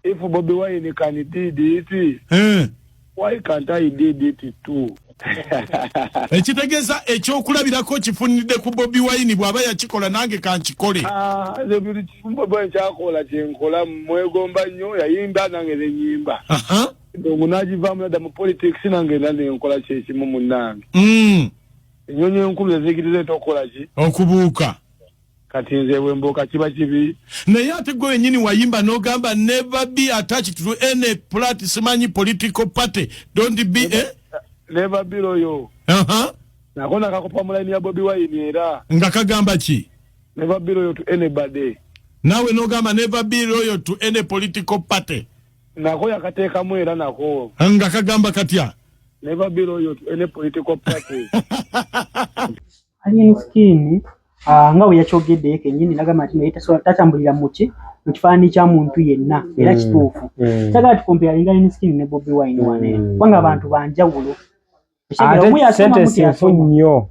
if Bobi Wine can did it, why can't I did it too? Ekitegeza ekyokulabirako kifunidde ku Bobi Wine bw'aba yakikola nange kankikole. Ze buli kifumbo ekyakola kyenkola mwegomba nnyo yayimba nange ne nyimba. Ndongo nagivamu nadda mu politics nange nange nkola kyekimu munnange. Ennyonyi enkulu ezikirizaetokola ki? Okubuuka. Kati nze bwembuuka kiba kibi. Naye ate gwe wennyini wayimba n'ogamba never be attached to any party simanyi political party. Don't be never be loyal. Nakona kakopa mulaini ya Bobi Wine era. Nga kagamba ki? Never be loyal to anybody. Nawe n'ogamba never be loyal to any political party. Nako yakateekamu era nako. Nga kagamba katya? Never be loyal to any political party. Ali skin nga we yakyogedde kennyini nagamba ati naye tatambulira muki mu kifaananyi kya muntu yenna era kituufu. Sagala tukompealinga Ali skin ne Bobi Wine wane kubanga abantu banjawulo. Sente nnyo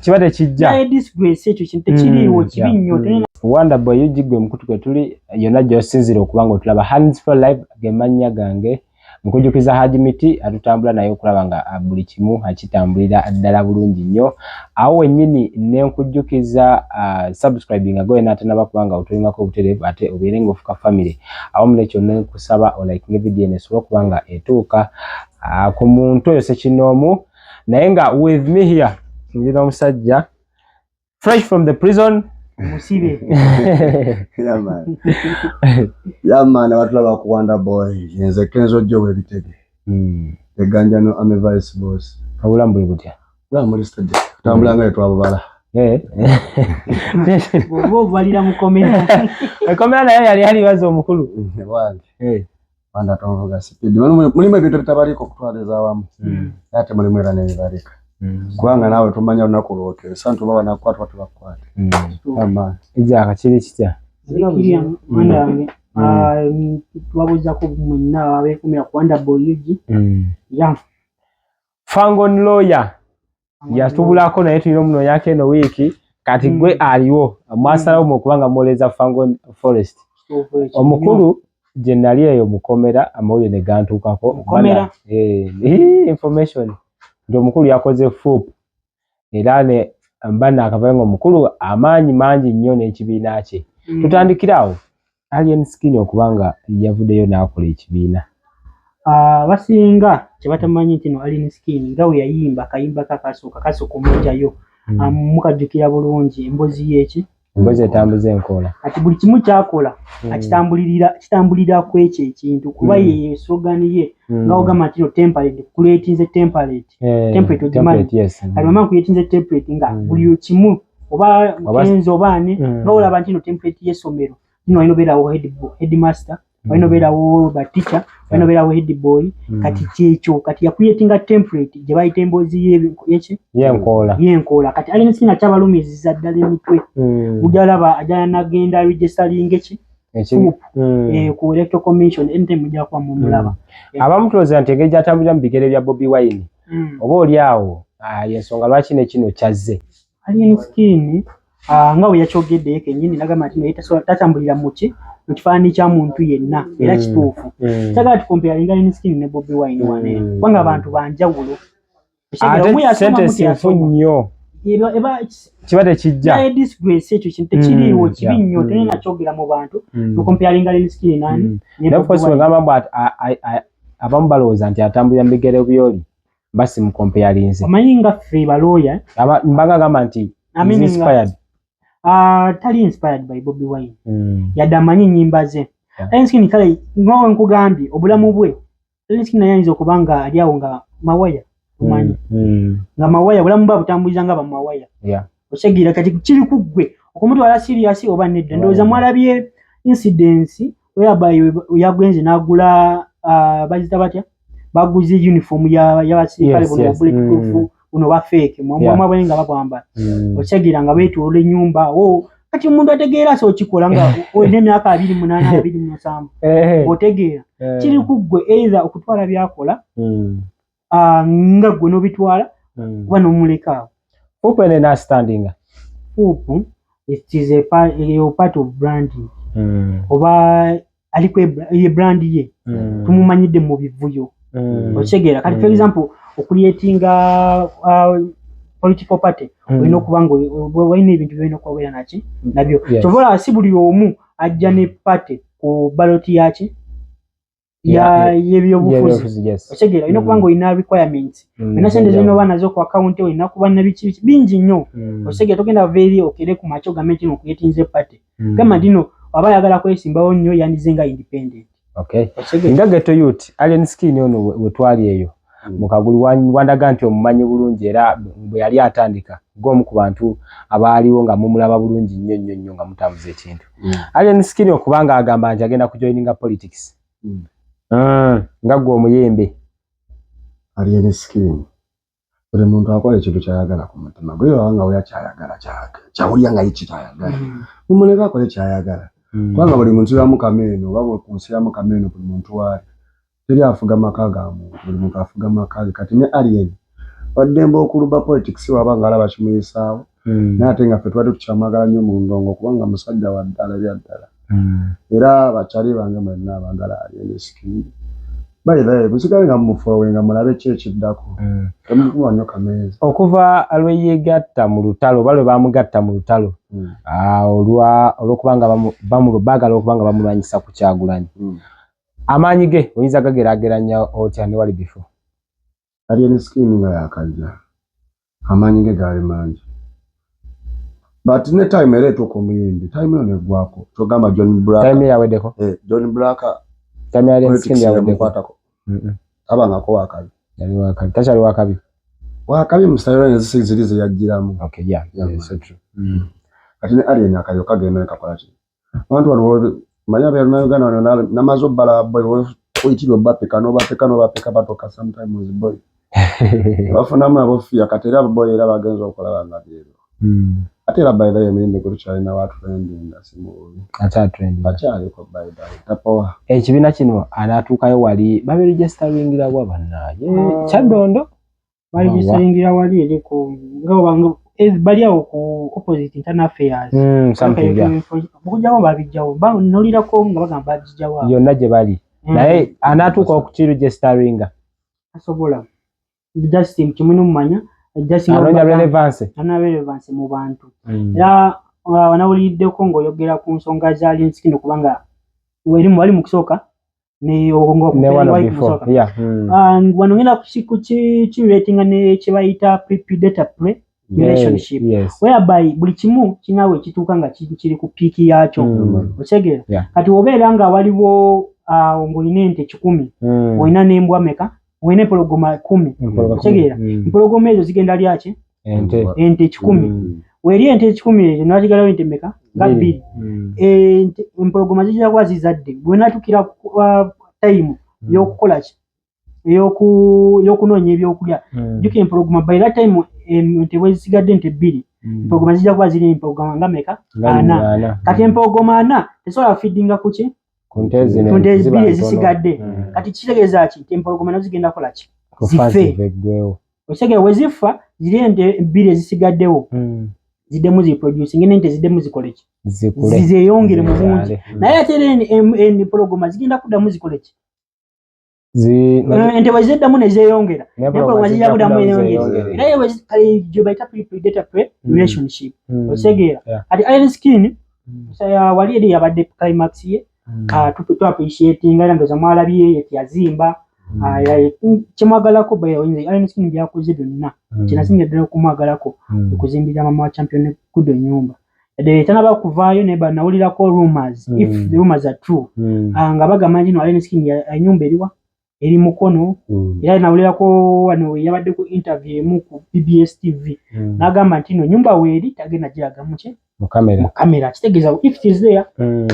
kiba tekijja disgrace ekyo kintu tekiriiwo kibi nnyo. Wonderboy yujigwe mukutu kwe tuli yonna gy'osinzira okubanga otulaba Hands for Life gemannya gange nkujukiza Haji Miti atutambula naye okulaba nga buli kimu akitambulira ddala bulungi nnyo. Awo wennyini ne nkujukiza subscribing agoye n'atanaba kubanga otulingako obutereevu ate obeere ng'ofuka family. Awo mule kyonna nkusaba olikinga vidiyo nesobola okubanga etuuka ku muntu oyo sekinoomu naye nga with me here njira omusajja fresh from the prison musibe. Yeah man abatulaba ku Wonderboy yenze Kenzo Joe webitege eganjano ame vice boss kabulambule butya muri studio tambulanga etwabala bo balira mukomera ekomera naye yali bazo omukulu wange Wanda tonvuga speed mulimo ebintu bitabaliko kutwaleza awamu ate mulimo era nebibalika kubanga nawe tumanya olunaku lwoke santu baba nakwatwa tubakwate ama ija akakiri kitya wandange twabuza ko munna abekumira ku Wonderboy yuji ya Fangon lawyer yatubulako naye tulino muno yake no wiki kati gwe aliwo amasala mu kubanga moleza Fangon Forest omukulu jenali eyo mukomera amawule ne gantukako mukomera information ndio mukulu yakoze FUP era ne mbana akavango mukulu amanyi manji nnyo n'ekibiina kye tutandikirawo alien skin okubanga yavudeyo n'akola ekibiina basinga kyebatamanyi nti no alien skin nga we yayimba kayimba kakasooka omunjayo mukajjukira bulungi embozi yeki embozi etambuza enkola ati buli kimu kyakola kitambulira ku ekyo ekintu kuba ye slogan ye nga ogamba nti template creating template ogimanyi alimama creating template nga buli kimu oba kenzo bane nga olaba nti template y'essomero nino ayino beerawo headmaster ayino beerawo ba teacher ayino beerawo head boy kati kyekyo kati ya creating template gye bayita emboozi y'enkola kati alina sina kyabalumiziza ddala emitwe ujalaba ajala nagenda registering ku electoral commission ente mujja kwa mumulaba abamu tuloza nti engeri gyatambulira mu bigere bya Bobi Wine oba oli awo yensonga lwaki ne kino kyazze alien skin nga we yakyogedde kennyini nagamba nti naye tatambulira mu kifaananyi kya muntu yenna era kituufu. Sagala tukompealinga alien skin ne Bobi Wine wane kubanga abantu banjawulo. Sente nnyo kiba tekijja disgrace ekyo kintu tekiriiwo kibi nnyo tene nakyogera mu bantu tukompealinga alien skin nani abamu balowooza nti atambulira mu bigere byoli basi mukompealinze omanyi nga ffe balooya mbaga gamba nti inspired tali inspired by Bobi Wine yadde amanyi nnyimba ze alien skin kale ngowe nkugambye obulamu bwe alien skin nayanyiza okubanga ali awo nga mawaya omanyi nga mawaya bulamu bwa butambuliza nga bamawaya osegira kati kiri kuggwe okomuntu wala serious oba nedda ndowooza mwalabye incidents whereby yagwenze n'agula bazita batya baguze uniform y'abasirikale bono bulletproof uno ba fake mwamwe nga bakwambala osegira nga beetoola ennyumba kati omuntu ategeera so kikola nga n'emyaka 28 27 otegeera kiri kuggwe either okutwala byakola nga gwe nobitwala kuba n'omuleka open and standing it is a part of branding oba aliko ye brand ye tumumanyide mu bivuyo okigera kati for example okuyetinga political party olina okubango wayina ebintu byolina okubeera naki nabyo kyovola si buli omu ajja ne party ku ballot yaki yebyobufuzi okigera olina okubango olina requirements olina sente zino oba nazo ku account olina kuba na biki bingi nnyo okigera togenda veri okere ku macho game kino okuyetinze party kama ndino aba yagala kwesimbawo nnyo yandize nga independent. Okay. Nga Ghetto Youth alien skin ono wetwali eyo mukaguli wandaga nti omumanyi bulungi era bwe yali atandika gomu ku bantu abaaliwo nga mumulaba bulungi nnyo nga mutamuze ekintu. Alien skin okubanga agamba nti agenda kujoininga politics. Nga gwe omuyembe. Alien skin buli muntu akola ekintu kyayagala ku mutima gwe wanga we yakyayagala kyawulya nga yikyayagala mumuleka akole kyayagala kubanga buli muntu yamukameno wabwe ku nsi yamukameno buli muntu wali teri afuga maka ga muntu buli muntu afuga maka kati ne alien wademba okuluba politics wabanga alaba kimuyisaawo nate nga ffe twali tukyamagala nnyo mu ndongo kubanga musajja wa ddala byaddala era bakyali bange mwenna abagala alien skin bayilaye musigale nga mufowe nga mulabe kyekiddako temukuwa nnyo kameezi okuva lwe yegatta mu lutalo balwe bamugatta mu lutalo olwokubanga baagala okubanga bamulwanyisa ku Kyagulanyi amaanyi ge oyinza gageraageranya otya ne wali before alien skin nga yakajja amaanyi ge gaali mangi but ne time ereetuuka omuyimbi time eyo negwako togamba John Black time yaweddeko John Black time alien skin yaweddeko abangako wakabi yali wakabi tachali wakabi musayiro nezisizirize yajjiramu okay yeah so true kati ne alien akayo kagenda kakola ki abantu waliwo manya bya Uganda namazo bala boy oyitibwa bapeka batoka sometimes boy bafuna mabo fia katera boy era bagenza okola banga biro atera by the way mimbe ko China watu trending asimu ata trending bachali ko by the way tapoa ekibina kino anatuukayo wali babe registeringira wa bannaye Kyadondo bali registeringira wali eriko ngabango bali awo ku opposite internal affairs bukujjawo babijjawo nolirako nga bagamba babijjawo yonna gye bali naye anatuuka okukiregisteringa asobola just kimwe n'omumanya anonya relevance mu bantu era wanawuliddeko ng'oyogera ku nsonga za alien skin kubanga wali mu kusooka wano ngenda kiratinga ne kyebayita predator prey relationship whereby buli kimu kinawe kituuka nga kiri ku piiki yakyo okitegeera kati obeera nga waliwo ng'olina ente 10 olina n'embwa meka olina empologoma 10 okitegeera empologoma ezo zigenda lyaki ente 10 weri ente 10 ezo n'akigalawo ente meka nga 2 empologoma zijja kuba zizadde bwenatukira time y'okukola ki y'okunoonya ebyokulya jjuka empologoma by that time ente bwezisigadde ente 2 empologoma zijja kuba ziri empologoma nga meka 4 kati empologoma 4 tesobola feedinga ku ki ku nte 2 ezisigadde kati kitegeeza ki nti empologoma nazo zigenda kukola ki zife okitegeera wezifa ziri ente 2 ezisigaddewo ziddemu ziproducing n'ente ziddemu zikole ki zizeyongere mu bungi naye ate empologoma zigenda kuddamu zikole ki ente bweziddamu nezeyongera empologoma zijja kuddamu eyongera era gye bayita predator prey relationship okitegeera kati alien skin wali eri yabadde climax ye tu appreciatinga era ndoza mwalabye yetiyazimba kimwagalako alien skin byakoze byonna kinasinga ddala okumwagalako okuzimbira mama wa champion kudo nyumba tanaba kuvaayo ne banawulirako rumors if the rumors are true nga bagamba nti alien skin nyumba eri mukono era nawulirako wano yabadde ku interview mu ku PBS TV nagamba nti nyumba weeri tagenda giraga muche mu kamera kitegeeza if it is there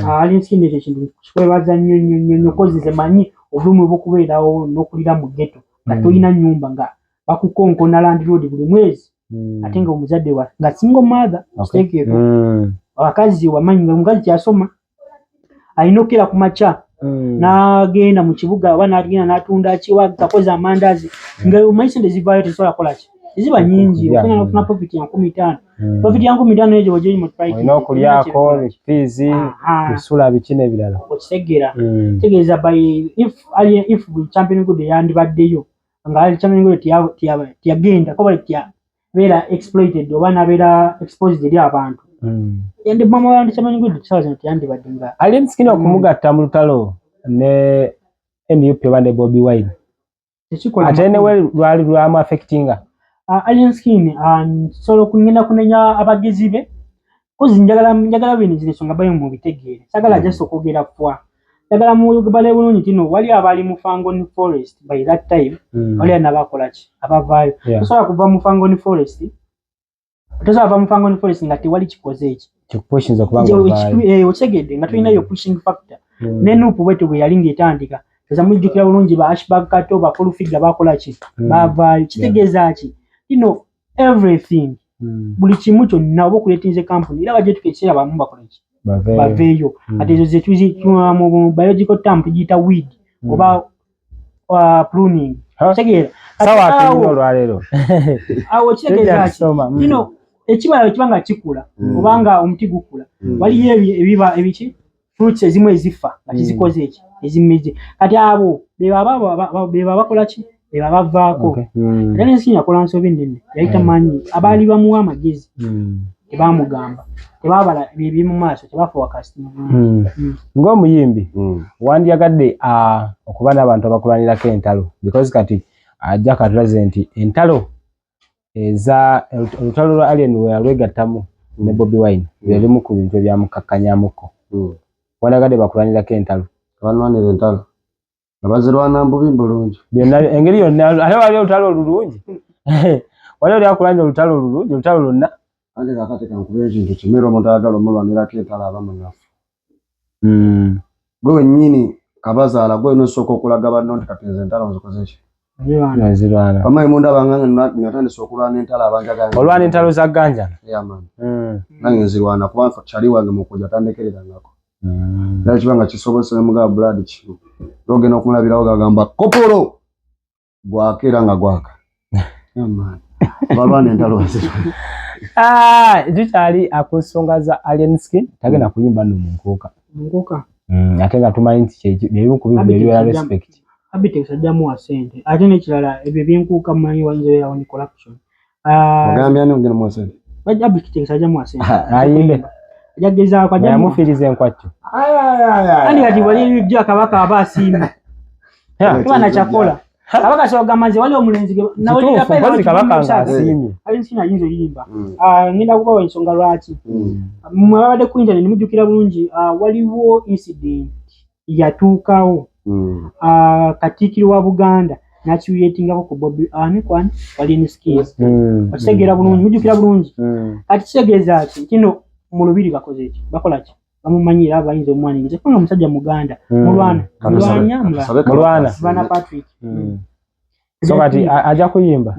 alien skin ekyo kintu kikwebaza nnyo kozize manyi obumu bwokubeerawo n'okulira mu ghetto nga tolina nyumba nga bakukonkona land road buli mwezi ate nga omuzadde wa nga single mother kitegeeko abakazi wamanyi nga omukazi kyasoma alina okukira ku makya n'agenda mu kibuga oba n'agenda n'atunda kiwa kakoza amandazi nga omanyi sente zivaayo tezisobola kukola ki ziba nyingi okufuna profit ya 15 profit ya 15 ejo boje mu price no kulyako fees kusula bikine bilala okisegera tegeza by if we champion good yandi baddeyo nga champion good tiagenda ko bali tia vera exploited obana vera exposed eri abantu yandi mama yandi champion good tsaza yandi badinga alinskino kumugatta mu lutalo ne NUP bane Bobi Wine atene we lwali lwamu affectinga alien skin solo kungenda kunenya abagizibe kozi njagala bino zinesonga bayo mu bitegere sagala just okogera kwa njagala mu bale bulungi tino wali abali mu Fangoni Forest by that time wali anabakola ki abavayo so kuva mu Fangoni Forest tosa mu Fangoni Forest ngati wali kikoze eki kikupushinza kubanga ochegede ngati ina yo pushing factor nenupu wetu bwe yalinga etandika Zamulya bulungi ba ashbag kato ba full figure bakola ki bavayo kitegeza ki everything buli kimu kyonna oba okuleetinze company era bajje tukesera bamu bakola ki baveeyo ate ezo zetuzi mu biological term tugiyita weed oba pruning tegera sawa tulino lwalero awo kitegeza ki ekibala kibanga kikula obanga omuti gukula waliyo ebiba ebiki fruits ezimu ezifa ati zikoze eki ezimeze kati abo beba bakola ki beba bavaako era nsinya kola nsobe nene yaita manyi abali bamuwa amagezi tebamugamba tebabala bibi mu maaso tebafa wakasti ng'omuyimbi wandyagadde okuba n'abantu abakulanirako entalo because kati ajja katulaze nti entalo eza olutalo lwa Alien we alwegattamu ne Bobi Wine byalimu ku bintu ebyamukakkanyamuko wandyagadde bakulanirako entalo abanwanira entalo abazirwana mbubi bulungi byonna engeri yonna ate wali olutalo olulungi wali oli akulanira olutalo olulungi olutalo lwonna ate kakati kankubira ekintu kimera omuntu ayagala omulwanirako entalo aba munafu gwe wennyini kabazaala gwe nosooka okulaga banno nti kati nze entalo nzikoze ki nzirwana amayi munda abanga natandise okulwana entalo abanjaga olwana entalo za ganja nange nzirwana kubanga kyali wange mukuja atandekererangako era kibanga kisobosere mugaba blood kimu ogenda okumulabirawo gagamba kopolo gwaka era nga gwaka balwana entalo zikyali akunsonga za Alien Skin tagenda kuyimba no munkuuka ate nga tumanyi nti byebimu ku bivuga ebiwera respect abiteesa ajjamu asente ate n'ekirala ebyo byenkuuka mumanyi wayinzayo ni corruption ogambye ani ogenda mu asente abiteesa ajjamu asente ayimbe yagezaako yamufiriza enkwatyo andi kati wali ebijja kabaka aba asiimye kuba nakyakola kabaka kyogamaze wali omulenzi kabaka nga asiimye ali nsina yinza oyimba ngenda kubawa ensonga lwaki mwabadde ku internet mujjukira bulungi waliwo incident yatuukawo Katikkiro wa Buganda nakiwetingako ku Bobi kwani Alien Skin okitegera bulungi mujjukira bulungi kati kitegeeza ki kino mu lubiri bakoze eki bakola ki bamumanyira abayinza omwaniriza kubanga musajja Muganda mulwana bana Patrick so kati ajja kuyimba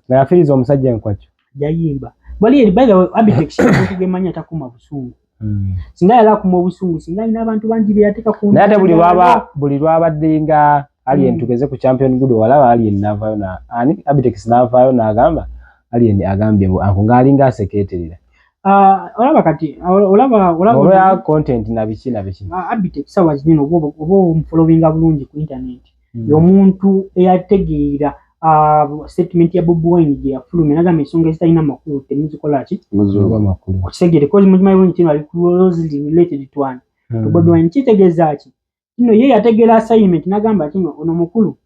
nga yafiriza omusajja enkwakyo yayimba bali eri by the way abitex kugemanya takuma busungu singa yala kuma obusungu singa ina abantu bangi byatika ku nate buli lwabadde nga Alien tugeze ku champion good walaba Alien navayo na ani abitex navayo na agamba Alien agambye akungalinga seketerera olaba kati olaba content na biki abitex sawa zinino obo followinga bulungi ku internet y'omuntu eyategeera statement ya Bobi Wine gye yafulumya nagamba ensonga ezitalina makulu temuzikola ki makulu okisegere kozi mujimanyi bulungi kino ali closely related to one to Bobi Wine kitegeeza ki kino ye yategeera assignment nagamba kino ono mukulu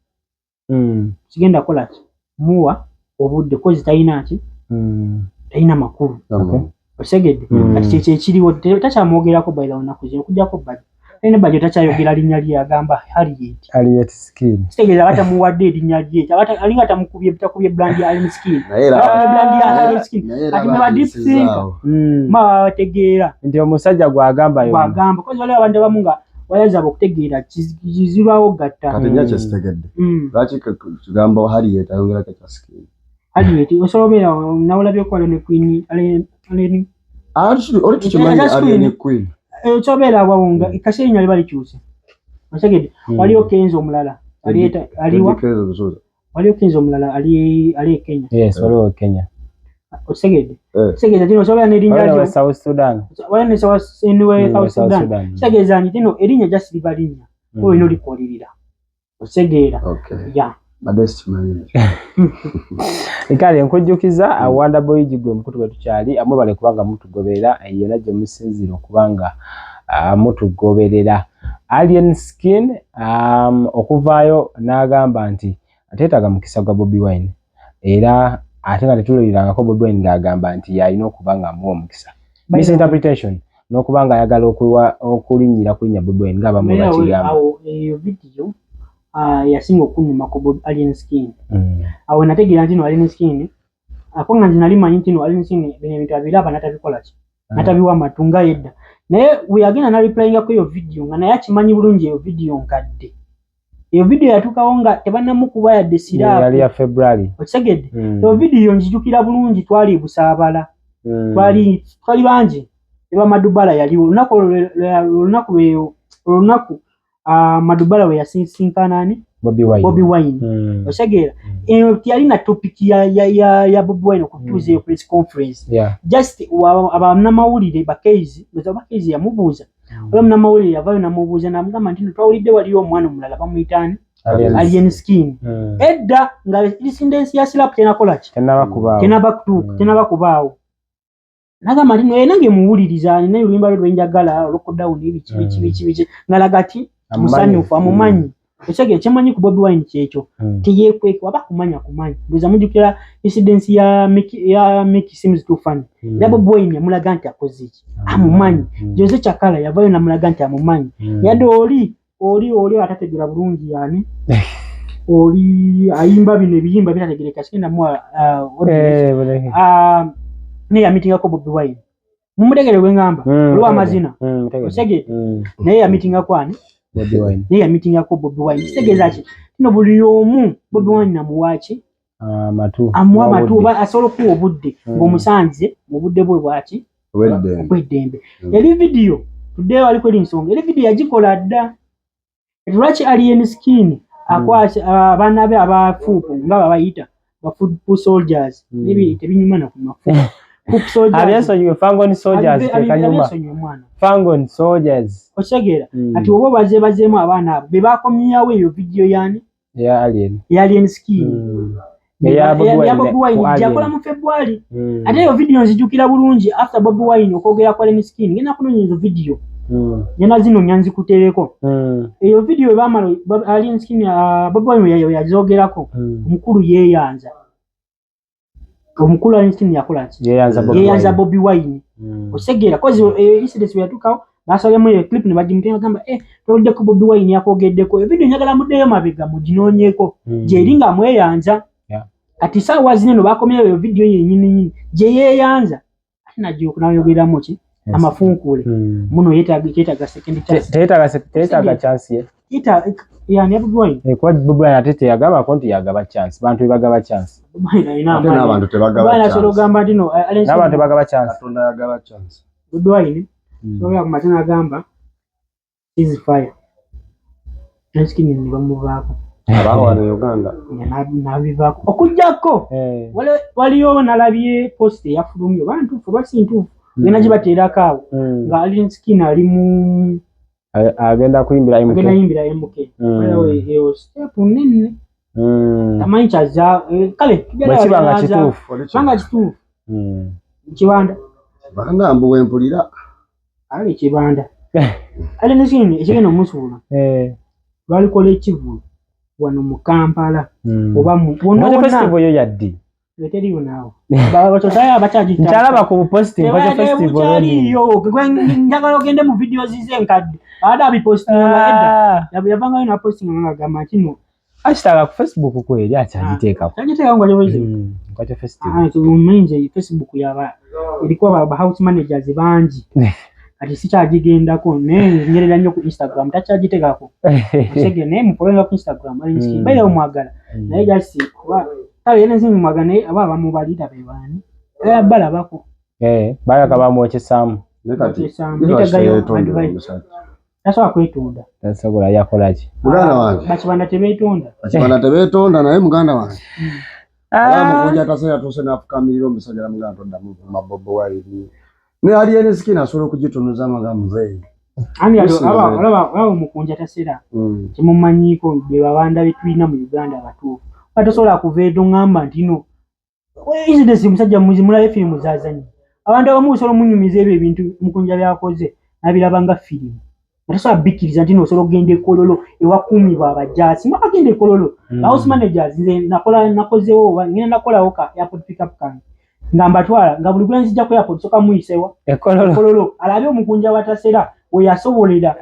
kigenda kola ki muwa obudde kozi talina ki talina makulu okisegedde kati kyekiriwo takyamwogerako by the way nakuze okujjako badi ene bajo takyayogera linnya lye agamba Harriet Skin kitegeeza batamuwadde erinnya lye alinga tamukubye bitakubye brand ya Alien Skin brand ya Alien Skin ati meba deep thinker bategeera nti omusajja gwagamba kozi waliwo abantu abamu nga wayaza okutegeera kizirwawo gatta kati nnyo kyesitegedde lwaki kigamba Harriet ayongerako ekya Skin Harriet osolobera nawulabye okwala ne Queen Alien oli tukimanyi Alien Queen chobera wawunga ikasenya libali cyuse masegede waliyo Kenzo omulala alieta aliwa waliyo Kenzo omulala ali Kenya. Yes, waliwo Kenya. Osegede. Segeza tino soba nerinnya lyo. South Sudan. Wali ne South Sudan. Segeza tino erinnya just libalinya. Oyo ino likolirira. Osegera. Okay. Yeah. Best man. Ikali nkujjukiza awanda boy jigwe mukutu gwetukyali amwe bale kubanga mutugoberera yona gye musinzira okubanga mutugoberera. Alien Skin okuvaayo n'agamba nti ateetaga mukisa gwa Bobi Wine era ate nga tetulolirangako Bobi Wine ng'agamba nti yalina okuba nga amuwa omukisa. Misinterpretation n'okubanga ayagala okulinnyira Bobi Wine ng'abamu bakigamba. Eyo video yasinga okunnuma ku Alien Skin. Awo nategeera nti no Alien Skin akonga nti nali manyi nti no Alien Skin bino ebintu abiraba natabikola ki natabiwa matunga yedda naye weyagenda na replyinga ku eyo video nga naye akimanyi bulungi eyo video nkadde. Eyo video yatukawo nga tebannamukuba yadde sirapu yali ya February okisegedde. Eyo video njijukira bulungi twali busaabala twali bangi eba Madubala yaliwo olunaku Madubala we yasinkana ani Bobi Wine. Osegera yali na topic ya Bobi Wine okutuuza press conference. Just abannamawulire bakeizi yamubuuza oyo munnamawulire yavaayo namubuuza namugamba nti twawulidde waliyo omwana omulala bamuyitaani Alien Skin. Edda nga lisindensi ya sirapu tenakola ki tenaba kubaawo. Nagamba nti nange muwuliriza nina oluyimba lwe lwenjagala lockdown biki ngalagati musanyufu amumanyi. Ekyo kyemanyi ku Bobi Wine kyekyo tiyekweka waba kumanya ndoza mujukira incidence ya Mickey seems too funny. Ya Bobi Wine yamulaga nti akoze iki amumanyi. Jose Chakala yavayo namulaga nti amumanyi. Yadde oli atategera bulungi yani oli ayimba bino ebiyimba bitategereka kigenda mu ne ya meeting ko Bobi Wine mumutegere wengamba olwa amazina osege naye ya meeting ko ani Bobi Wine naye ya meeting ko Bobi Wine kitegeza ki kino buli omu Bobi Wine namuwachi amuwa matu asolo ku obudde ng'omusanze mu budde bwe bwaki obweddembe. Eri video tudde wali kweli nsonga eri video yagikola dda lwaki Alien Skin akwasi abana be abafuupu ngaba bayita ba food soldiers nibi tebinyuma na kumafu food soldiers abiaso you Fangon soldiers tekanyuma Fangon soldiers osegera ati obo bazemu abana be bakomyawo eyo video yani ya Alien Skin ya Bobi Wine yakola mu February ate eyo video nzijukira bulungi after Bobi Wine okogera kwa Alien Skin ngena kunonya ezo video Yena zino nyanzi kutereko. Eyo video bamalo Alien Skin Bobi Wine yazogerako. Omukulu yeyanza. Omukulu Alien Skin yakola ki? Yeyanza Bobi Wine. Osegera kozi incident yatukawo basale mu clip ne bajimutena gamba tolide ko Bobi Wine yakogeddeko. Video nyagala muddeyo mabega mujinonyeko. Je eringa mweyanza. Ati sawa zineno bakomyeyo eyo video yenyini je yeyanza. Nagiyo kunayogera mochi. Amafunkule muno yetaga second chance tetaga chance ye yani Bobi Wine kwa Bobi Wine atete yagaba konti yagaba chance bantu bagaba chance ina abantu tebagaba chance bana gamba dino n'abantu bagaba chance atunda yagaba chance Bobi Wine so ya kumatana gamba is fire nskini ni bamuvako abawa ne Uganda nabivako okujjako waliyo nalabye post ya fulumyo bantu fubasintu Ngena jibatera kawo nga Alien Skin ali mu agenda kuimbira MK wewe eyo step nene tamancha za kale kibanga kitufu kibanda banda mbu wempulira ali kibanda Alien Skin ekigeno musula bali kola ekivu wano mu Kampala oba mu bono festival yo yaddi leteri unawo batotaya abachaji ntalaba ku posting kwa festival yo njagala ogende mu videos zenkadde ada bi posting yabanga ina posting ngagama kino hashtag ku Facebook ko eri achajiteka ngo lewe kwa festival tumenje Facebook yaba ilikuwa ba house managers banji ati sichagigenda ko nyerera nnyo ku Instagram tachajitekako sege name following ku Instagram ali nski bayo mwagala naye jasi kwa tawe yene zimu magane aba mubalida bebani bala bako baya kaba mwoche samu nitagayo advice tasobola kwetonda. Tasobola yakolaje? Muganda wange. Bakibanda tebetonda. Bakibanda tebetonda naye muganda wange. Mukunja Atasera tuse nafukamirira omusajja muganda tonda mu Bobi Wine. Ne ali ene sikina asobola okugitunuza amagambo ze. Ani alaba Mukunja Atasera. Kimumanyiko be babanda betwina mu Uganda abatuufu. Batasobola kuveedo ngamba ntino. Izi desi musajja muzimula filimu zazanyi. Abantu abamu solo munyumiza ebintu Mukunja byakoze nabirabanga filimu. Batasobola bikiriza ntino solo gende kololo ewakumi babajasi. Mwaka gende kololo. House managers nze nakozewo ngene nakolawo ka airport pick up kan. Ngamba twala nga buli gwenzi jja ku airport soka muyisewa. Kololo alabye Mukunja Atasera we yasobolera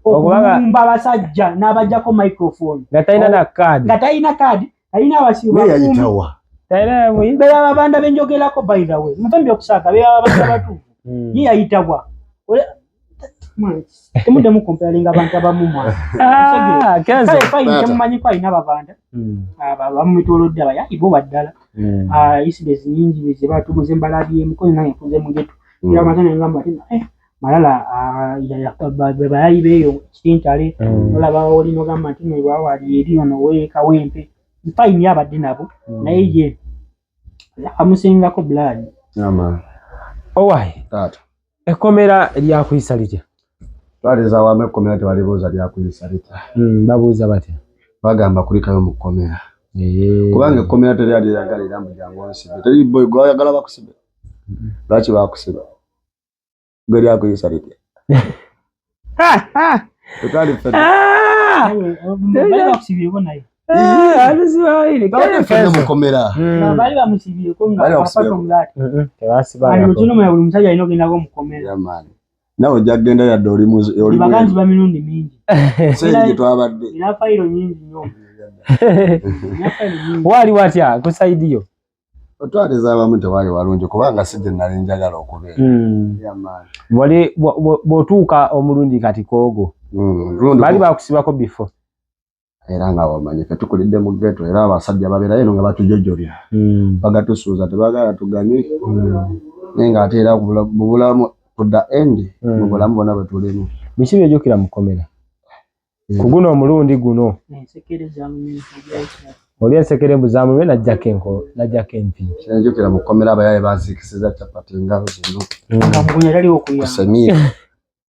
okumba basajja n'abajjako microphone. Gataina card. Alina abasiba. Ne yayitawa. Taira mu Bela babanda benjogerako by the way. Mufambye okusaka bela babanda batu. Ye yayitabwa. Temude mu comparing abantu abamumwa. Kenzo. Kale temumanyi kwa ina babanda. Bamumitolodde aba ibo baddala. Isides nyingi bezebatu muzembalabi emikono nange kuze mu getu. Ya mazana ngamba tina malala bayibeyo kitintale olaba oli no gamba ntino iwawali eri ono weka wempe. Fine yabadde nabo naye ye amusingako blood. Ama. Owai. Tata. Ekomera lya kuyisalite. Twaleza wame komera twalibuza lya kuyisalite. Babuza bati. Bagamba kulikayo mu komera. Kubange komera teri ali yagalira mu jangu onsibe. Teri boy go yagala bakusibe. Lwaki bakusibe. Gari yako yisalite. Tutali fedha. Bali bakusibe bonayo. Aluziwa ile. Bali fedha mu komera. Bali bamusibe ko nga apato mlati. Tebasiba. Ali mutuno mwe buli musajja ino genda ko mu komera. Yamani. Nawe jagenda ya doli muzi oli. Baganzi ba mirundi mingi. Senge twabadde. Ina failo nyingi nyo. Wali watya kusaidiyo. Otwaleza abamu tewali walungi kubanga sije nali njagala okubeera. Yamani. Wali botuuka omulundi kati kogo. Bali bakusibako before. Era nga wamanyi tukulidde mu ghetto era abasajja babeera eno nga batujojjolya. Bagatusuuza tebagala tuganye. Nenga ate era bubulamu kudda end mubulamu bona batulemu. Biki byejjukira mukomera? Kuguno omulundi guno. Ensekere Zamulya. Oli ensekere Zamulya najjako empi. Kyejjukira mukomera abayaye bazikisiza chapati ngalo zino. Mukunja tali okuyamba. Kusemira.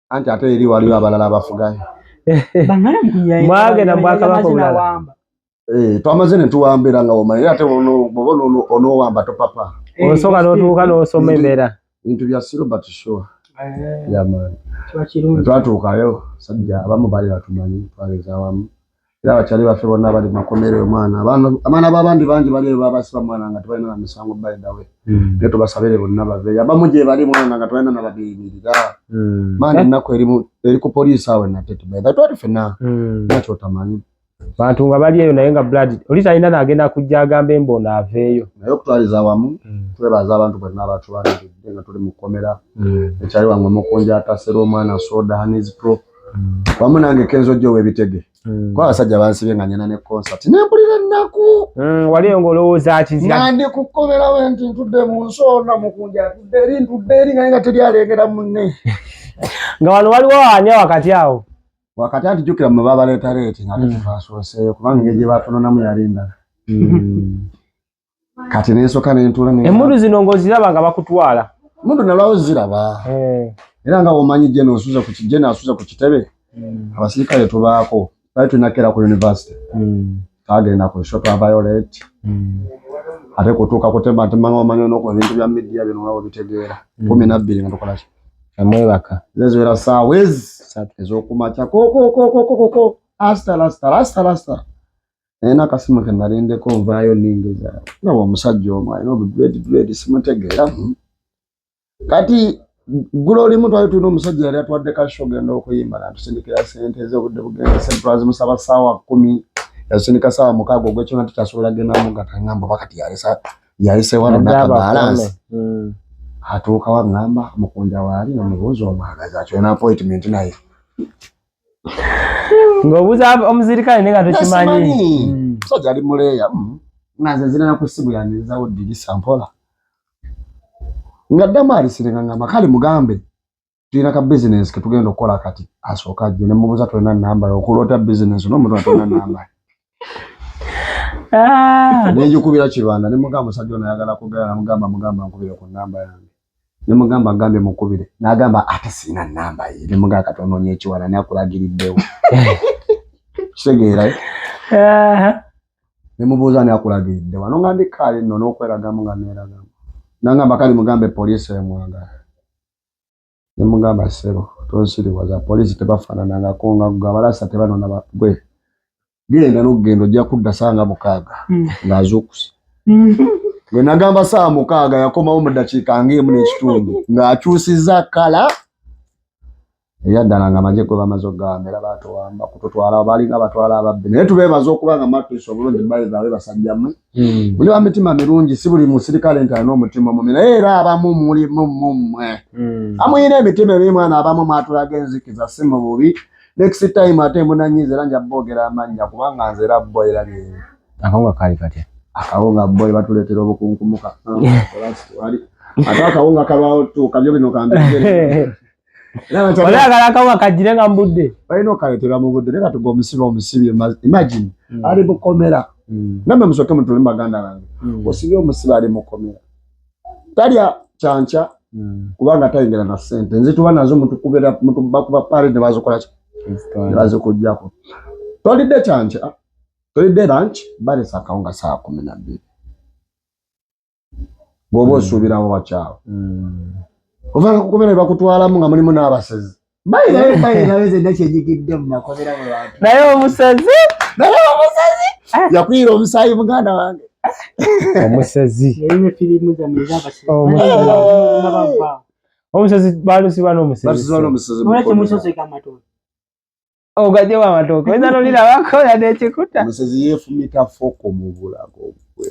Anti ate eri waliwo abalala abafugayo. Bangala Mukunja mwage na mwaka bako bulala. Twamazene tuwambira nga omanyi ate ono wamba to papa. Osoka n'otuuka n'osoma embeera. Bintu bya siro but sure. Yamani. Twakirungi. Twatuukayo sajja abamu bali batumanyi twaleza awamu. Era abakyali baffe bonna bali makomere omwana. Abaana b'abandi bangi bali babasiba mwana nga tebalina na misango by the way. Ne tubasabire bonna bave. Abamu gye bali mwana nga tebalina na babiyimirira. Mani nako eri ku poliisi awe natete. By twali fena. Nakyo tamanyi. Bantu nga bali eyo naye nga blood. Oli talina n'agenda kujja agamba embona aveeyo. Naye okutwaliza awamu twebaza abantu bonna abatulwanirira nga tuli mukomera. Ekyali wange Mukunja Atasera omwana soda Hanis Pro. Wamu nange Kenzo Jowe Bitege. Kwa abasajja bansibye nga nyina ne concert. Nempulira ennaku. Wali ngolowooza kizira. Nandi kukomera wenti ntudde mu nsonda Mukunja ntudde eri nga teri alengera munne. Nga wano waliwo ani wakati awo. Wakati atijukira mu babaleeta leeti nga tetufaasoseeyo kubanga engeri gye batunonamu yalinda. Kati n'ensooka n'entuula ne. Emmundu zino ng'oziraba nga bakutwala. Mundu nalwawo ziraba. Era nga omanyi je n'osuuza ku kitebe. Abasirikale tubaako. Bali tunakera ku university. Tagenda ku shop violet. Ate kutuuka kutema temanga omanyi n'oku ebintu bya media bino nga bitegeera. 12 nga tukola ki. Amwebaka. Lezo era saawa ez'okumakya koko asta. Ena kasimu ke nalindeko nvaayo ningeza. Nawo omusajja omwo alina obudred simutegeera. Kati gulo oli muntu ayo tulina omusajja yali atwadde kasho genda okuyimba natusindikira sente ez'obudde bugenda sente musaba saawa 10 yasindika saawa 6 ogwekyo nga tutasobola genda mu gatangamba bakati yalise wano nakabalance. Atuuka wangamba Mukunja waali namubuuza omwagaza akyo na appointment naye. Ng'obuuza omuzirikale ne nga tokimanyi. Musajja ali muleeya. Naze zirina ku ssimu yanirizawo diri sampola. Nga ddamu alisirenga ngamba kale mugambe tulina ka business ke tugenda okukola kati asooka ajje ne mubuuza tulina namba yokulota business n'omuntu atulina namba nenjukubira Kirwanda ne mugamba musajja ono ayagala kugenda mugamba nkubire ku namba yange ne mugamba ngambe mukubire n'agamba ate sina namba ye ne mugamba katonoonye ekiwala ne akulagiriddewo kitegeera ne mubuuza ne akulagiridde wano nga ndi kale nno n'okweragamu nga neeragamu nangamba kali mugambe poliisi emwagala ne mugamba sero tonsiriwaza poliisi tebafaananangako nga gabalasa tebanona gwe genda n'okugenda ojja kudda sanga 6 ng'azuukusa gwe nagamba saa 6 yakomawo mu ddakiika ng'emu n'ekitundu ng'akyusizza kala eyaddala nga amagye gwe bamaze okugamba era baatowamba kututwala balinga batwala ababbi naye tubeebaza okuba nga matuusa obulungi bayizawe basajjamu buli wa mitima mirungi si buli musirikale nti alina omutima omubi naye era abamu mulimu mmwe amuyina emitima ebimwana abamu mwatulaga enzikiza si mu bubi next time ate munanyiza era nja boogera amannya kubanga nze era boy era bye akawunga kali katya akawunga boy batuleetera obukunkumuka ate akawunga kalwawo tu kabyo bino kambere wala agala akawunga kajire nga mbudde balina okaleetera mu budde leka tuga omusibye imagine ali bukomera namwe musoke mutule baganda bange osibye omusibe ali mukomera talya kyanca kubanga tayingira na ssente nze tuba nazo mutukubera mutubakuba pale ne bazokola bazo kujjako tolidde kyanca tolidde lunch bale sakawunga saa 12 bwoba osuubirawo wakyawo ovanga kukomera bakutwalamu nga mulimu n'abasezi bayinaweze nakyenyigidde mu makomera mu bantu naye omusezi yakwira omusaayi muganda wange omusezi omusezi balusibwa n'omusezi ogadde w'amatooke oyinza n'olirabako yadde ekikuta omusezi yeefumita foko mu bulago bwe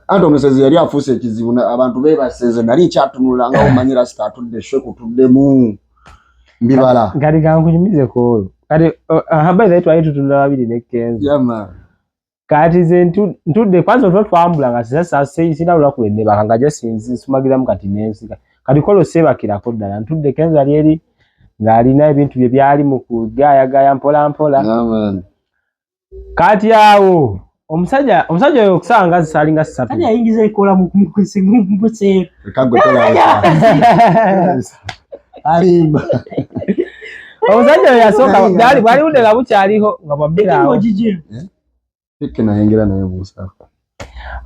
anti omusezi yali afuuse ekizibu abantu beebaseze nali nkyatunula nga omanyira sita atudde shekutuddemu mbibala kati gankunyumize koolo kati habari zaitu ali tutunula 2 ne Kenzo kati nze ntudde kwanza otwo twambula nga sasa sina lulakule ne bakanga je sumagiramu kati nensika kati kolo sebakirako ddala ntudde Kenzo ali eri ng'alina ebintu bye byali mu kugayagaya mpola kati awo omusajja oyo okusanga zisalinga 3 kati ayingiza ekola mu kusimu alimba omusajja oyo yasooka bwali budde nga bukyaliho nga bwabbirawo nayengira naye buusa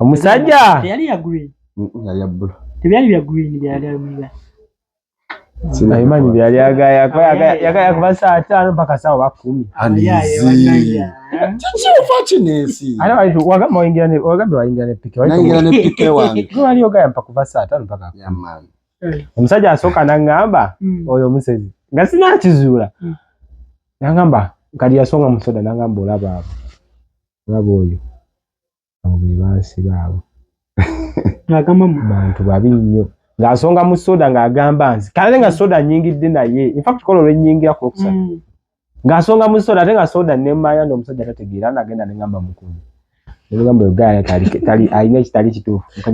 omusajja teyali ya green yali ya blue tebyali bya green byagala ayimanyi byali yagaya kuva saa 5 mpaka saa 10 anizi chichiufa chinesi ana walitu wagamba wayingira ne pike wayingira ne pike wange wali ogaya mpaka kuva saa 5 mpaka yamani omusajja asooka nangamba oyo omusezi nga sina kizuula nangamba kali yasonga musoda nangamba olaba oyo abo be bansiba abo nagamba mu bantu babi nnyo ng'asonga mu soda ng'agamba nzi kale nga soda nyingidde naye in fact kolo lwenyingira kuoksa ng'asonga mu soda ate nga soda nemmanya ndo omusajja tategeera nagenda nengamba mukunja ngamba ogaya tali ayina kitali kituufu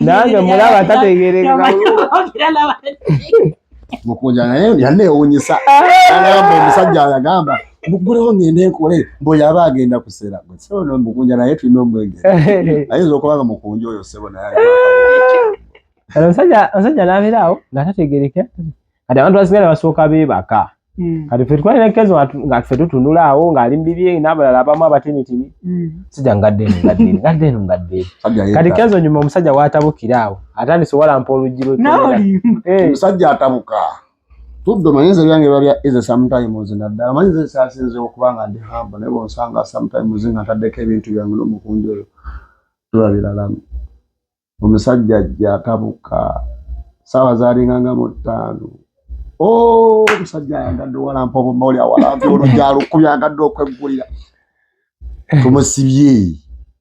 nange mulaba tategeereka mukunja naye yaneewunyisa nagamba omusajja yagamba mugulewo ngende nkole mboya aba agenda kusera so no mukunja naye tulina omwegera ayinza okubanga mukunja oyo sebo naye omusajja n'abeerawo nga tategeereka kati abantu basigala basooka beebaka kati ffe twalina Kenzo nga ffe tutunula awo ng'ali mu bibye n'abalala abamu abatinitini sijja ngaddeeno kati Kenzo nyuma omusajja waatabukira awo atandise walampa oluggi omusajja atabuka tudde manyinza byange babya ize sometimes naddala manyinza esasinze okubanga ndi hamba naye bonsanga sometimes nga ntaddeko ebintu byange n'omukunja oyo tulabiralamu omusajja ajja atabuka saawa zaalinganga mu 5 omusajja ayangadde walampa obumawuli awalampa oluggi alukubye ayangadde okweggulira tumusibye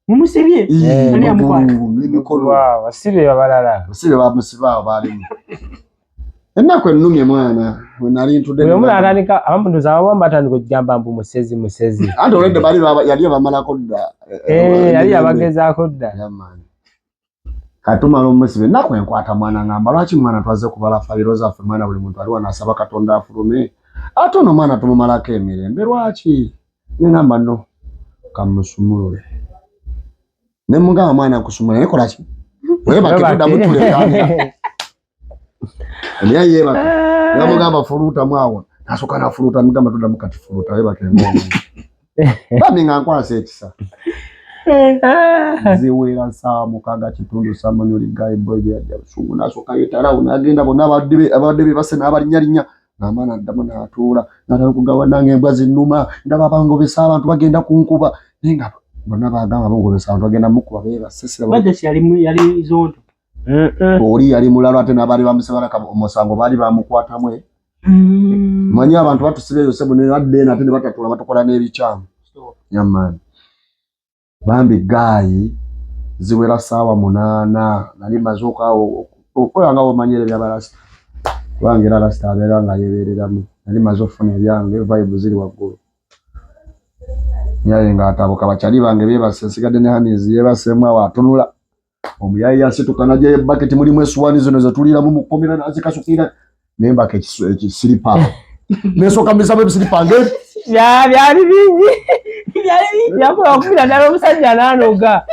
mumusibye basibe babalala basibe bamusibaawo baalimu ennaku ennumye mwana wenali ntudde oyo omulala atandika abamu zaabawamba atandika okugamba mbu musezi anti olwedde bali yali abamalako dda yali yabagezaako dda katuma lomusibe nako enkwata mwana ngamba lwaki mwana twaze kubala fayiro zaffe mwana buli muntu aliwa nasaba Katonda afulume atono mwana tumumalako emirembe lwaki ngamba no kamusumulule ne mungaba mwana kusumula nekola ki weba ketuda mutule kanya ya yeba nga mungaba fuluta mwawo nasoka na fuluta mugamba tuda mukati fuluta weba kengomo bami ngankwase ekisa ziwera saa mukaga kitundu samanyoli gayi boy ya sungu nasoka yetara unagenda bona abadebe basena abalinyalinya namana ndamo natura natakugawa nange embwazi nnuma ndaba bango besa abantu bagenda kunkuba ninga bona bagamba bongo besa abantu bagenda mukuba beba sesera badde yali zondo oli yali mulalo ate nabali bamusebala kabo omusango bali bamukwatamu manya abantu batusireyo sebo ne adde na tende batatula batokola n'ebichamu nyamani bambi gayi ziwera sawa 8 nali mazuka okola nga omanyere bya balasi wangira rasta abera nga yebereramu nali mazofuna ebyange vibe ziri waggulu nyaye nga atabuka bachali bange bebasensigade ne hanizi yebasemwa watunula omuyayi asitukana je bucket muri mwesuwani zino zatulira mu mukomera nazikasukira nemba ekisilipa neso kamisa bebe silipa nge byali bingi yakola okubira dalo musajja nanoga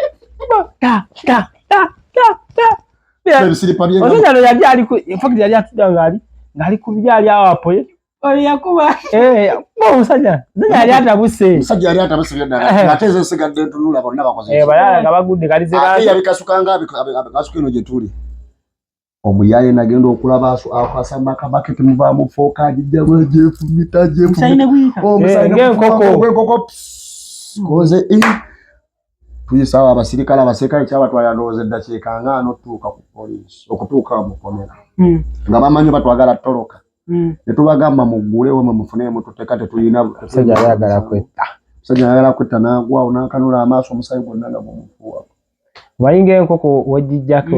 bebe silipa byenga ozo yali ali ku infakti yali atudanga ngali kubyali awapoye oli yakuba musajja yali atabuse musajja yali atabuse byonna ateze sigadde ntunula bonna bakoze balala nga bagudde kalizera yali kasukanga abikasukino je tuli omuyaye nagenda okulaba akwasamba kabaketi muva mu foka ajja wejefu mitaje musayine nkoko koze tuyisawa abasirikale cy'abantu bayandoze dakiika ngano tuka ku police okutuka mu komera nga bamanyi batwagala toloka netubagamba mugule we mufune mututeka tetuyina sajja yagala kwetta nagwa onakanula amaaso omusayi gwonna nga mumufuwa bayinga enkoko wejijjako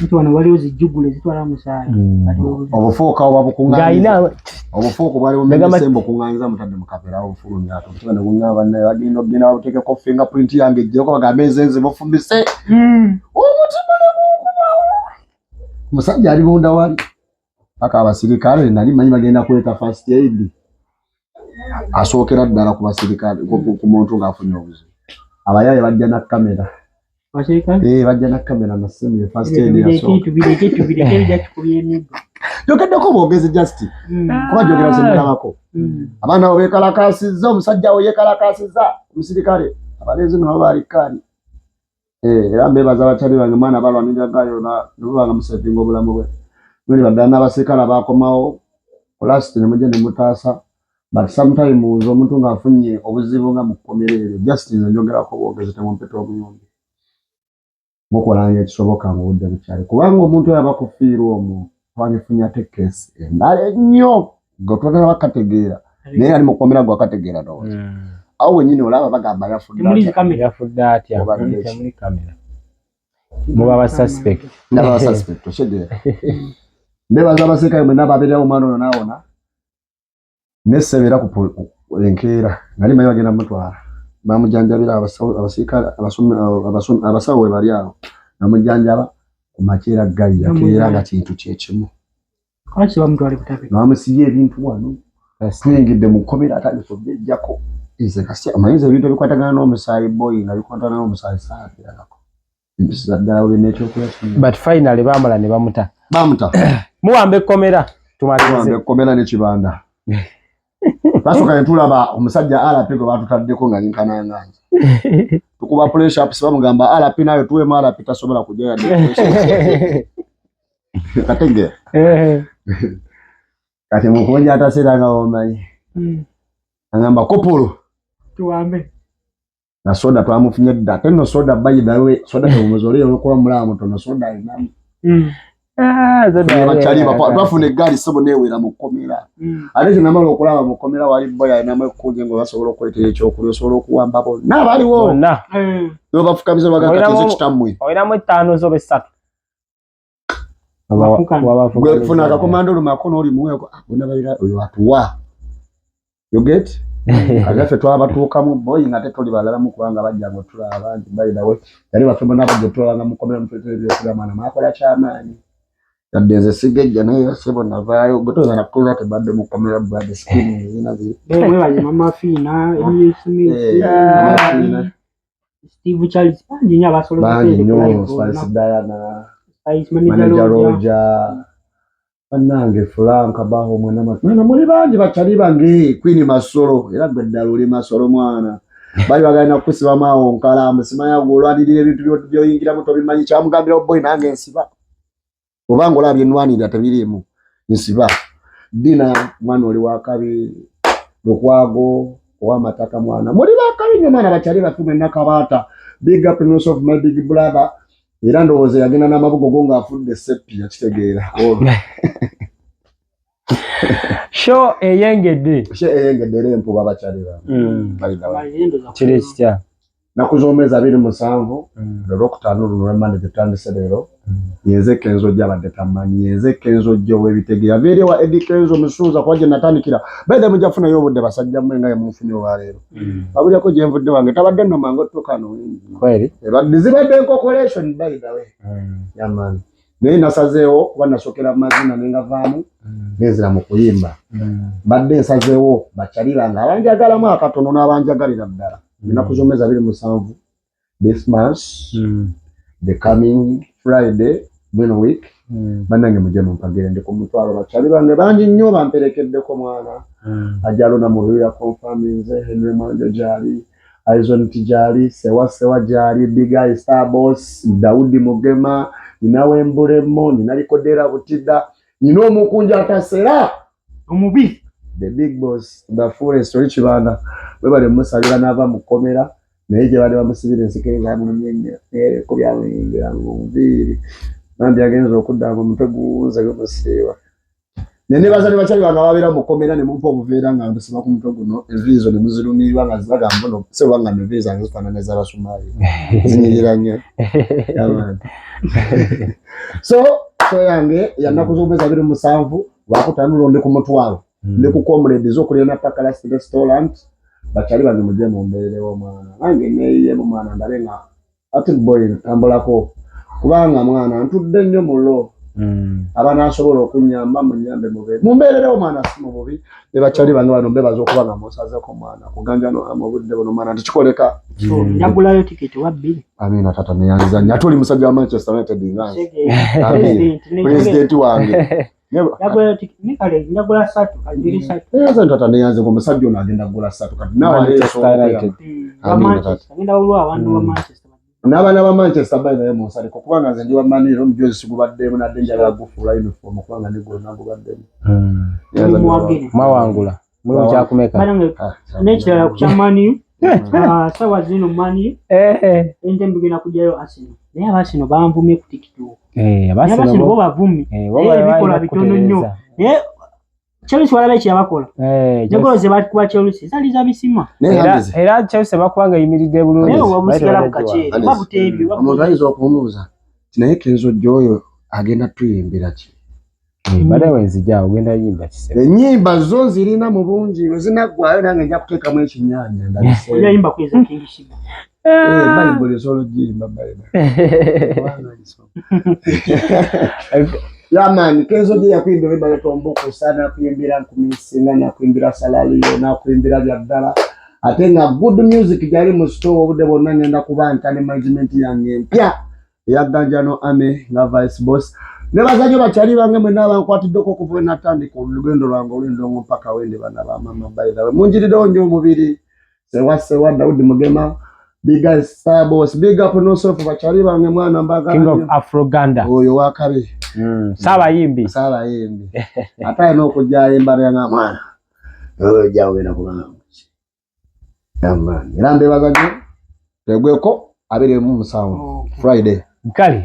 mtu wana waliwo zijjugule zitwala musaayi obufuuka obabukungaina obufuuka bwali omusembo kunganyiza mutadde mukapera obufulumya ato kitane kunyaba naye bagenda ogenda babuteke ko fingerprint yange ejjeko bagameze enze bofumbise omutima musajja ali bunda wali paka abasirikale nali manyi bagenda kuleta first aid asookera ddala ku basirikale ku muntu ng'afunye obuzibu abayaye bajja na kamera bajja na kamera na simu ya first aid yaso tubireke jakikubyemigo jogeddeko bwogezi just kuba jogera semulabako abaana bo bekalakasizza omusajja we yekalakasizza omusirikale abalezi nabo balikali era mbebaza abakyali bange mwana balwanirira gayo nobanga musevinga obulamu bwe mwini badana abaserikale bakomawo last ne mujje ne mutaasa but sometime omuntu ng'afunye obuzibu nga mukomerere just njogerako bwogezi temumpeta obuyombi mukolanga ekisoboka mu budde bukyali kubanga omuntu yaba kufiira omwo twagifunya tekesi endala ennyo gotwagala bakategeera naye ali mukomera gwakategeera dowo awo wenyini olaba bagamba yafudde atya temuli kamera muba basuspect oshedera mbebaza abasirikale mwena babeerawo omwana ono naawona nesebera ku enkeera nali manyi bagenda mutwala bamujanjabira abasirikale abasawo we bali awo namujanjaba ku makeera gayi yakeera nga kintu kyekimu namusibye ebintu wano asingidde mu kkomera atandifudde ejjako amayinza ebintu ebikwatagana n'omusaayi boyi nga bikwatagana n'omusaayi saafirako empisa ddala olina ekyokulya but finally bamala ne bamuta muwambe ekkomera tumalirize ekkomera n'ekibanda basooka ne tulaba omusajja RP gwe batutaddeko nga linkananganja tukuba pressure ups bamugamba RP nayo tuwemu RP tasobola kujja yadde katenge kati mukunja Atasera nga omanyi angamba kopolo tuwambe na soda twamufunye dda teno soda bayi dawe soda temuzole yokuba mulamu tono soda inamu bachali bafune gari sebo newera mukomera ate namalo okulaba mukomera wali boya inamwe kunje ngo basobola okweteera ekyokulya osobola okuwamba bo nabaliwo no bafukamiza bagakatize kitamwe oyinamu 5 zobe 3 funa akakomando lumakono oli muweko abona balira oyo atuwa you get Agafe twabatuuka mu boyi ngate toli balala mu kubanga bajja ngo tulaba nti by the way yali bafumba nabo tulanga mu komera mu tetebyo kulamana makola kyamaani yaddenze sigejja naye sebo navaayo gotoza nakuza tebadde mu komera brad skin zinazi mwe baje mama Fina Smith Steve Charles banji nya basolo banyo Spice Diana Spice Manager Roger Anange Frank abaho mwana mwana muri banji bachali bange Queen Masoro era gbeddaluli Masoro mwana bali bagana kusiba mawo nkala musima yagolwa dilire bintu byo yingira muto bimanyi kyamugambira boy nange nsiba obango labye nwani yatabirimu nsiba dina mwana oli wakabi lukwago wa mataka mwana muri bakabi nyo mwana bachali batume nakabata big up news of my big brother era ndowooza yagenda n'amabugo gonga afudde seppi yakitegeera sho eyengedde lempo babakyalira kiri kitya nakuzomeza 27 olwokutaano luno lwemmande tetandise leero nyeze kenzo gyabadde tamanyi nyeze kenzo gyo webitege yabeerewa edi kenzo musuuza kuba gye natandikira baida mujafunayo obudde basajja mmwe nga yemunfunye olwaleero babulyako gye nvudde wange tabadde nno mangu ottukano kweri zibadde encocolation baida we yamaani naye nasazeewo kuba nasokera mazina nengavaamu nezira mu kuyimba badde nsazeewo bakyaliranga abanjagalamu akatono n'abanjagalira ddala nakuzomeza 27 this month the coming Friday mweno week banange mujje mumpagire ndi ku mutwalo bakyali bange bangi nnyo bamperekeddeko mwana ajalo na muruya confirminze Henry Manje jali Aizon Tijali sewa jali Big Eye Star Boss Daudi Mugema ninawe Mbulemo ninalikodera butida nino mukunja Atasera omubi the big boss the forest story chibanda webale musalira nava mukomera naye gye bali bamusibira ensekere zamu n'emyenge ko byawingira ngumviri nambi agenza okudda ngo mutwe guuza gumusiiwa nene bazali bakyali banga babira mukomera ne mumpa obuveera nga ndusima ku mutwe guno envizo ne muzirumirwa nga zibaga mbono se wanga neviza ngifanana z'abasumali zinyiranye yamani so yange yanakuzomeza 27 bakutanulonde ku mutwalo ne ku comrade zokulya na pakala restaurant bakyali bange mujje mumbeerewo mwana nange neye mu mwana ndalenga ati boy tambulako kubanga mwana ntudde nnyo mulo abana asobola okunyamba munyambe mumbeerewo mwana simu bubi ne bakyali bange bano mbebaza okubanga musazeko mwana kuganja no amobudde bono mwana ndikikoleka njagulayo tiketi wabbi amina tata neyanza nyatoli musajja wa Manchester United nganje president wange yagula tikale nyagula 3 kadiri 3 yaza tata neyanze ngo musajja ono agenda kugula 3 kati nawe agenda ulwa abantu wa Manchester n'abaana ba Manchester by the musale ko kubanga nze ndi wa maniro mjozi sigubadde mu nadenja la gufula uniform kubanga ndi gona ngubadde yaza mawangula muri kya kumeka nekira ku chamani sawa zino mani ende mbigina kujayo Arsenal naye Arsenal bamvumye ku tikito Arsenal bo bavumye bikola bitono nnyo Chelsea wala baki abakola njogolo ze bati kuba Chelsea zaliza bisima era Chelsea bakubanga yimiridde bulungi naye wamusigala ku kacere babutebyo bamuzayizo okumubuza naye kenzo joyo agenda tuyimbira ki bale wenzija ogenda yimba kisebe enyimba zo zirina mu bungi zinagwayo nange nja kuteekamu ekinyanya ndabise yayimba kweza King Shiba Bible solo jimba Bible Yaman kenzo dia kuimbira bale tomboko sana kuimbira kumisinga na kuimbira salaliyo na kuimbira byaddala atenga good music jali mu store obude bonna ngenda kubanta ne management yange mpya yaganjano ame na vice boss ne bazanyo bakyali bange mwe nabankwatiddeko kuva natandika olugendo lwange olindongo mpaka wende bana ba mama by the way munjiride onjo omubiri sewa Daudi Mugema Big Eye Star Boss big up no so for bakyali bange mwana mbaga King of Afroganda oyo wakabe sala yimbi ata no kujja embara ya mwana oyo jawe na kubanga yamani irambe bazanyo tegweko abere mu musango Friday kali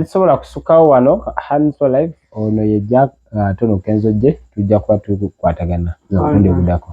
sobola kusukawo wano hands for live ono ye Jack tono kenzo je tujja kwa tukwatagana okundi budako